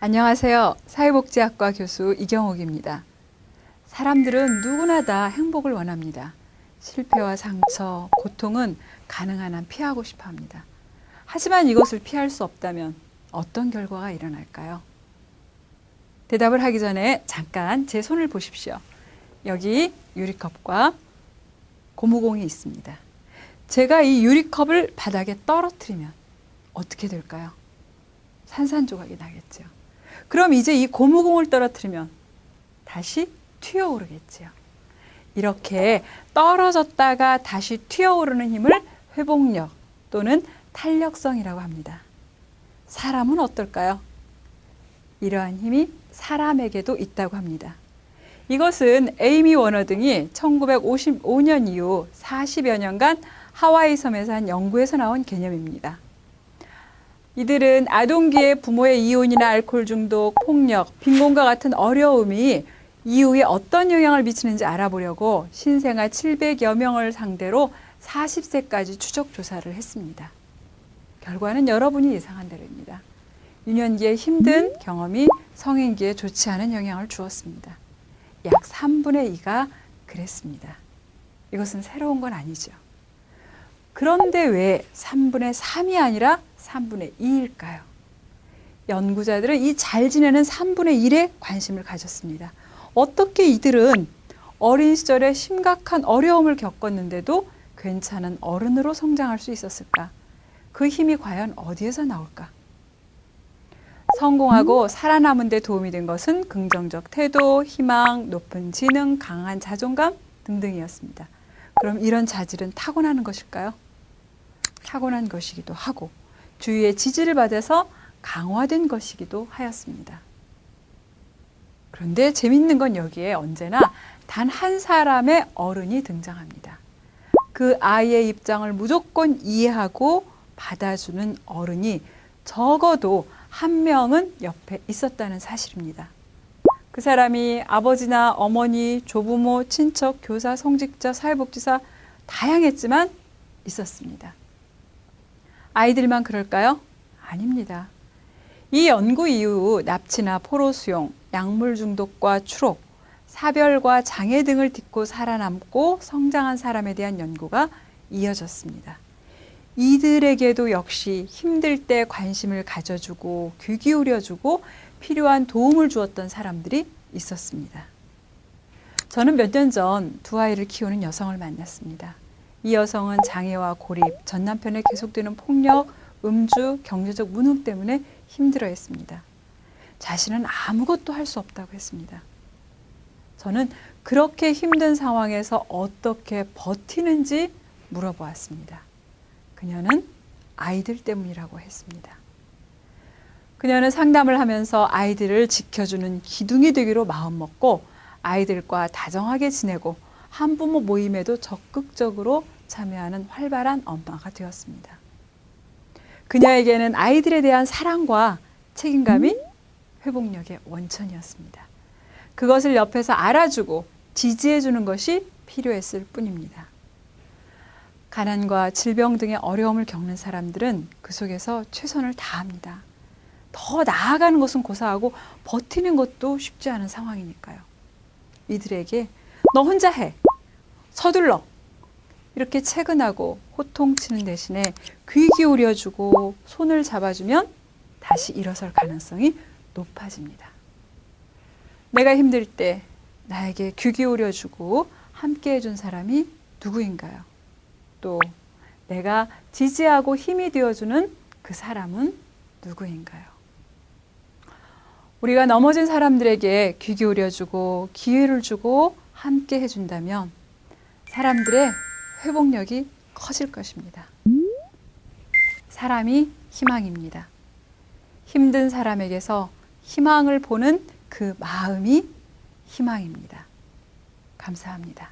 안녕하세요. 사회복지학과 교수 이경옥입니다. 사람들은 누구나 다 행복을 원합니다. 실패와 상처, 고통은 가능한 한 피하고 싶어 합니다. 하지만 이것을 피할 수 없다면 어떤 결과가 일어날까요? 대답을 하기 전에 잠깐 제 손을 보십시오. 여기 유리컵과 고무공이 있습니다. 제가 이 유리컵을 바닥에 떨어뜨리면 어떻게 될까요? 산산조각이 나겠죠. 그럼 이제 이 고무공을 떨어뜨리면 다시 튀어오르겠지요. 이렇게 떨어졌다가 다시 튀어오르는 힘을 회복력 또는 탄력성이라고 합니다. 사람은 어떨까요? 이러한 힘이 사람에게도 있다고 합니다. 이것은 에이미 워너 등이 1955년 이후 40여 년간 하와이 섬에서 한 연구에서 나온 개념입니다. 이들은 아동기에 부모의 이혼이나 알코올 중독, 폭력, 빈곤과 같은 어려움이 이후에 어떤 영향을 미치는지 알아보려고 신생아 700여 명을 상대로 40세까지 추적 조사를 했습니다. 결과는 여러분이 예상한 대로입니다. 유년기의 힘든 경험이 성인기에 좋지 않은 영향을 주었습니다. 약 3분의 2가 그랬습니다. 이것은 새로운 건 아니죠. 그런데 왜 3분의 3이 아니라 3분의 2일까요? 연구자들은 이 잘 지내는 3분의 1에 관심을 가졌습니다. 어떻게 이들은 어린 시절에 심각한 어려움을 겪었는데도 괜찮은 어른으로 성장할 수 있었을까? 그 힘이 과연 어디에서 나올까? 성공하고 살아남은 데 도움이 된 것은 긍정적 태도, 희망, 높은 지능, 강한 자존감 등등이었습니다. 그럼 이런 자질은 타고나는 것일까요? 타고난 것이기도 하고 주위의 지지를 받아서 강화된 것이기도 하였습니다. 그런데 재밌는 건 여기에 언제나 단 한 사람의 어른이 등장합니다. 그 아이의 입장을 무조건 이해하고 받아주는 어른이 적어도 한 명은 옆에 있었다는 사실입니다. 그 사람이 아버지나 어머니, 조부모, 친척, 교사, 성직자, 사회복지사 다양했지만 있었습니다. 아이들만 그럴까요? 아닙니다. 이 연구 이후 납치나 포로 수용, 약물 중독과 추록, 사별과 장애 등을 딛고 살아남고 성장한 사람에 대한 연구가 이어졌습니다. 이들에게도 역시 힘들 때 관심을 가져주고 귀 기울여주고 필요한 도움을 주었던 사람들이 있었습니다. 저는 몇 년 전 두 아이를 키우는 여성을 만났습니다. 이 여성은 장애와 고립, 전 남편의 계속되는 폭력, 음주, 경제적 무능 때문에 힘들어했습니다. 자신은 아무것도 할 수 없다고 했습니다. 저는 그렇게 힘든 상황에서 어떻게 버티는지 물어보았습니다. 그녀는 아이들 때문이라고 했습니다. 그녀는 상담을 하면서 아이들을 지켜주는 기둥이 되기로 마음먹고 아이들과 다정하게 지내고 한부모 모임에도 적극적으로 참여하는 활발한 엄마가 되었습니다. 그녀에게는 아이들에 대한 사랑과 책임감이 회복력의 원천이었습니다. 그것을 옆에서 알아주고 지지해주는 것이 필요했을 뿐입니다. 가난과 질병 등의 어려움을 겪는 사람들은 그 속에서 최선을 다합니다. 더 나아가는 것은 고사하고 버티는 것도 쉽지 않은 상황이니까요. 이들에게 너 혼자 해, 서둘러 이렇게 채근하고 호통치는 대신에 귀 기울여주고 손을 잡아주면 다시 일어설 가능성이 높아집니다. 내가 힘들 때 나에게 귀 기울여주고 함께 해준 사람이 누구인가요? 또 내가 지지하고 힘이 되어주는 그 사람은 누구인가요? 우리가 넘어진 사람들에게 귀 기울여주고 기회를 주고 함께 해준다면 사람들의 회복력이 커질 것입니다. 사람이 희망입니다. 힘든 사람에게서 희망을 보는 그 마음이 희망입니다. 감사합니다.